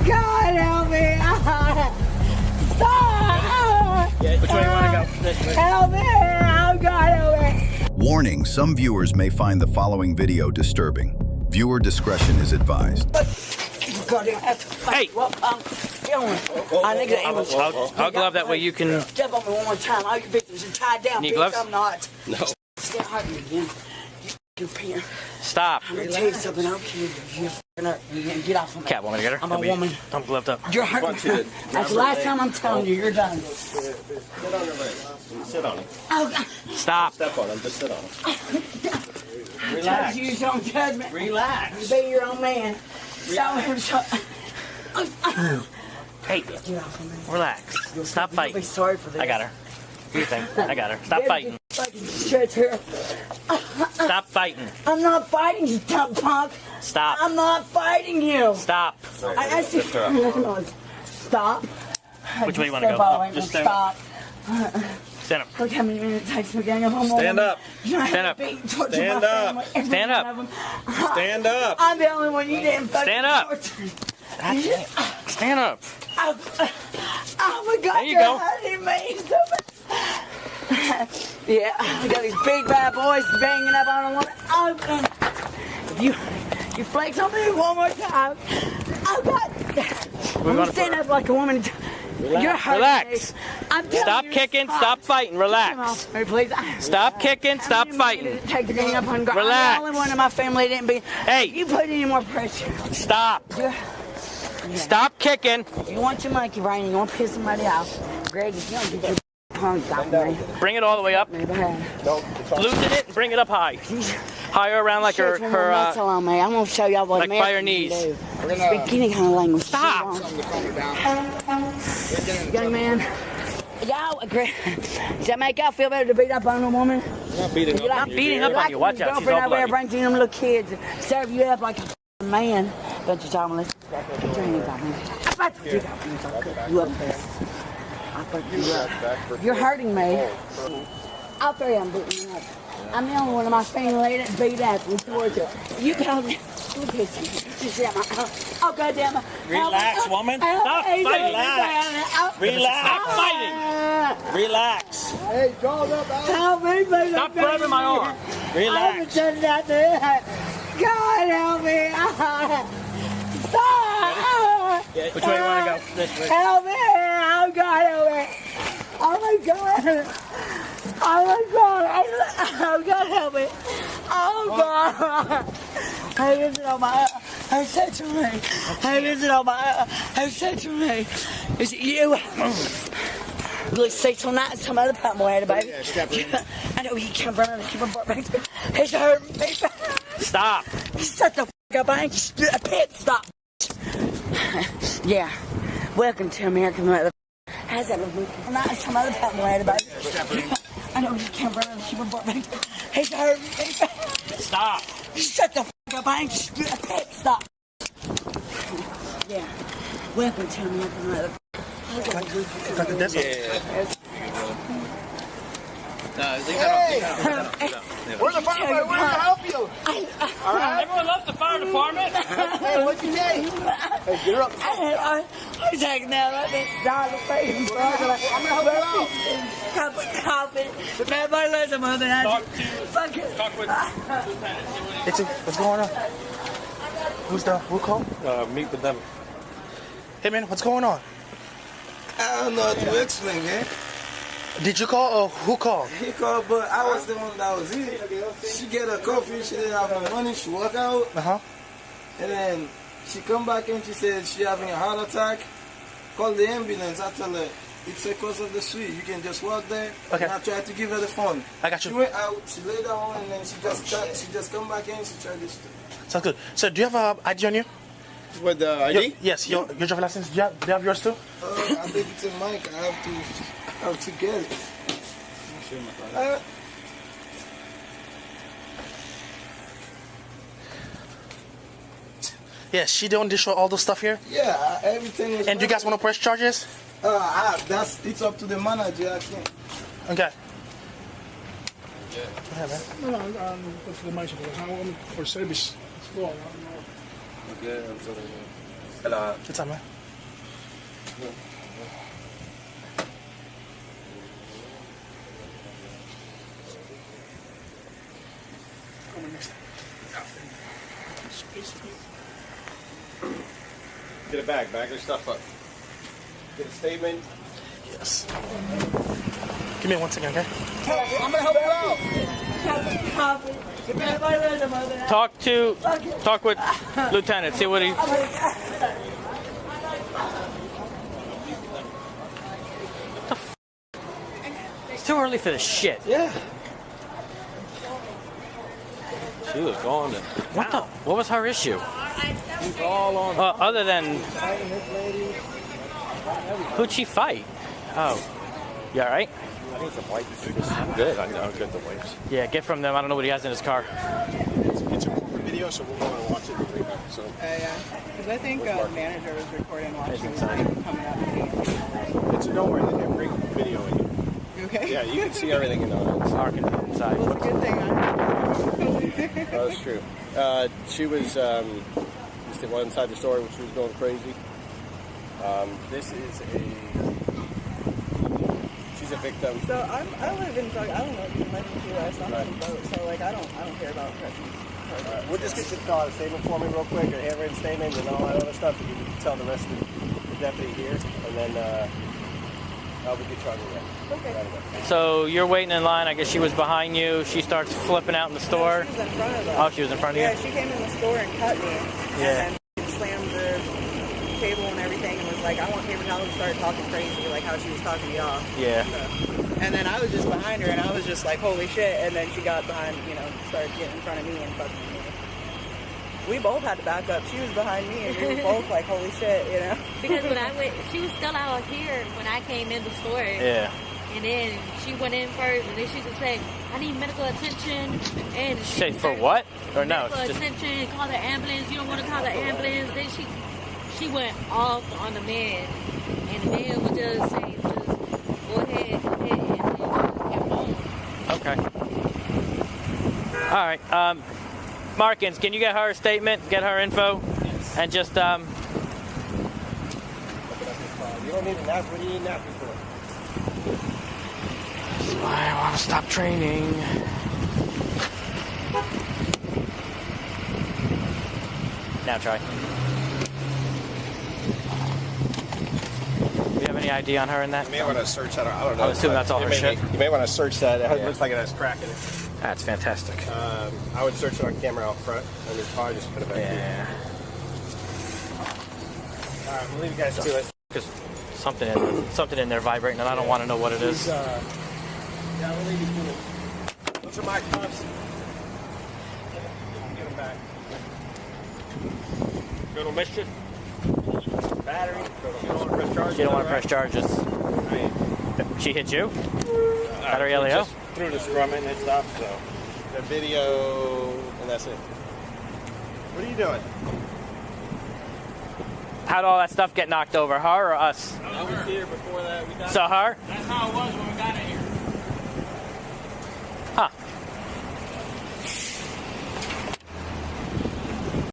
God help me! Stop! Which way you want to go? This way. Help me! Oh God help me! Warning, some viewers may find the following video disturbing. Viewer discretion is advised. Hey! I'll glove that way you can... Step on me one more time. All your victims are tied down. Need bitch. gloves? I'm not. No. Stay hard me again. You pin. Stop. I'm gonna tell you something. I don't care if you're f***ing get off of me. Cat, want me to get her? I'm a woman. I'm gloved up. You're hurting. That's the last time I'm telling you. You're done. Sit on the leg. Sit on it. Oh God. Stop. Step on him. Just sit on him. Relax. Use your own judgment. Relax. You be your own man. Hey, Get off of me. relax. Stop You'll be fighting. sorry for this. I got her. Do your thing. I got her. Stop fighting. Fucking stretch here. Stop fighting. I'm not fighting you, dumb punk. Stop. I'm not fighting you. Stop. I see. Stop. Which way you want to Step go? all the way. Just stand Stop. Stand up. Look how many minutes it takes me getting up. Stand up. Stand up. Stand up. Stand up. Stand up. I'm the only one you didn't fucking Stand up. torture. Stand up. Oh my God, There you you're go. hurting me so much. Yeah, I got these big bad boys banging up on a woman. Oh, God. If you flex on me one more time. Oh God. I'm gonna stand up like a woman. You're hurting Relax. me. I'm telling Stop you, kicking. Stop fighting. Come Relax. on, please. Stop kicking. Stop How many fighting. minutes did it take to gang up on God? Relax. I'm the only one in my family that didn't be. Hey. You put any more pressure. Stop. Stop kicking. If you want your monkey brain and you want to piss somebody off, Greg, if you don't get your punk off me, Bring it all the way up. maybe I Loosen it and bring it up high. Higher around like her muscle on me. I'm gonna show y'all what like by her Americans knees. do. Speak any kind of language. Stop. Young man. Y'all agree? Does that make y'all feel better to beat up on a woman? Not beating You up on beating you. up on you. Watch your out. She's girlfriend all over there bloody. brings you them little kids, serve you up like a man. Don't you tell me this? Put your hands on me. I'm about to dig up you. You up this. I'll fuck you up. You're hurting me. I'll throw you. I'm beating you up. I'm the only one of my family that beat up in Georgia. You tell me. Oh, goddamn it. Relax, woman. Stop fighting. Relax. Stop fighting. Relax. Help me, please. Stop grabbing my arm. I haven't Relax. done nothing. God help me. Stop. Which way you want to go? This way. Help me. Oh, God help me. Oh, my God. Oh, my God. Oh, God help me. Oh, God. Hey, visit on my... Hey, say to me. Hey, visit on my... Hey, say to me. Is it you? Look, say till not some other pump boy, baby. I know you can't run and keep on back. He's hurting me. Stop. Shut the f*** up. I ain't a pit stop. Yeah. Welcome to American Mother. How's that look? Not some other pump boy, baby. I know you can't run and keep on back. He's hurting me. Stop. Shut the f*** up. I ain't a pit stop. Yeah. Welcome to American Mother. Where's the fire? We're going to help you. All right. Everyone loves the fire department. Hey, what'd you say? Hey, get her up. I'm taking that like this dollar face. I'm gonna help you out. Cup of coffee. Everybody loves a mother. Fuck it. Talk with What's going on? Who called? Meet with them. Hey man, what's going on? I don't know what to explain, man. Did you call or who called? He called, but I was the one that was here. She get her coffee, she didn't have no money, she walk out, Uh-huh. and then she come back and she said she having a heart attack. Call the ambulance. I tell her, it's across of the street. You can just walk there. Okay. And I tried to give her the phone. I got you. She went out, she laid down, and then she just come back in, she tried this. Sounds good. So do you have a ID on you? With the ID? Yes, your driver's license. Do you have yours too? I think it's in Mike. I have to get it. Yes, she don't show all the stuff here. Yeah, everything is. And do you guys want to press charges? It's up to the manager. I can't. Okay. No, go to the marshal because I want for service. It's law. Okay, I'm sorry. What's up, man? Get a bag. Bag your stuff up. Get a statement. Yes. Give me 1 second, okay? I'm gonna help you out. Talk with Lieutenant. See what he. It's too early for this shit. Yeah. She was gone. What the? What was her issue? All on. Other than who'd she fight? Oh, you all right? I need some wipes. I'm good. I'm good to wipes. Yeah, get from them. I don't know what he has in his car. It's a corporate video, so we'll go and watch it and bring it back. So. Yeah, because I think the manager was recording while she was inside. coming up to me. Don't worry, they can bring video in here. You okay? Yeah, you can see everything in the Car can be inside. Well, it's a good thing. Oh, that's true. She was just the one inside the store when she was going crazy. This is she's a victim. So I live in drug. I don't know if you live in the U.S. I'm on the boat, so like I don't care about corrections. We'll just get you to fill out a statement for me real quick, a handwritten statement and all that other stuff. You can tell the rest of the deputy here, and then we get you on the way. Okay. So you're waiting in line. I guess she was behind you. She starts flipping out in the store. She was in front of us. Oh, she was in front of you? Yeah, she came in the store and cut me. Yeah. And then slammed the table and everything and was like, I want paper towels, and started talking crazy, like how she was talking to y'all. Yeah. And then I was just behind her and I was just like, holy shit. And then she got behind, started getting in front of me and fucking me. We both had to back up. She was behind me and we were both like, holy shit, Because when I went, she was still out here when I came in the store. Yeah. And then she went in first, and then she just said, I need medical attention. And She said for what? Or no? medical It's just, attention, call the ambulance. You don't want to call the ambulance. Then she went off on the man. And the man would just say, just go ahead, and then just kept on. okay. All right. Markins, can you get her a statement? Get her info? And just, You don't need a nap. What do you need a nap for? I want to stop training. Now try. Do you have any ID on her in that? You may want to search that. I don't know. I'm assuming that's all her shit. You may want to search that. It looks like it has crack in it. That's fantastic. I would search it on camera out front on your car. Just put it back here. Yeah. All right, we'll leave you guys to it. Because something in there vibrating, and I don't want to know what it is. Yeah, we'll leave you to it. Those are my cuffs. Get them back. Go to mission. Battery. You don't want to press charges. You don't want to press charges. She hit you? Battery LEO? Just through the scrumming and stuff, so. The video, and that's it. What are you doing? How'd all that stuff get knocked over? Her or us? I was here before that. So her? That's how it was when we got in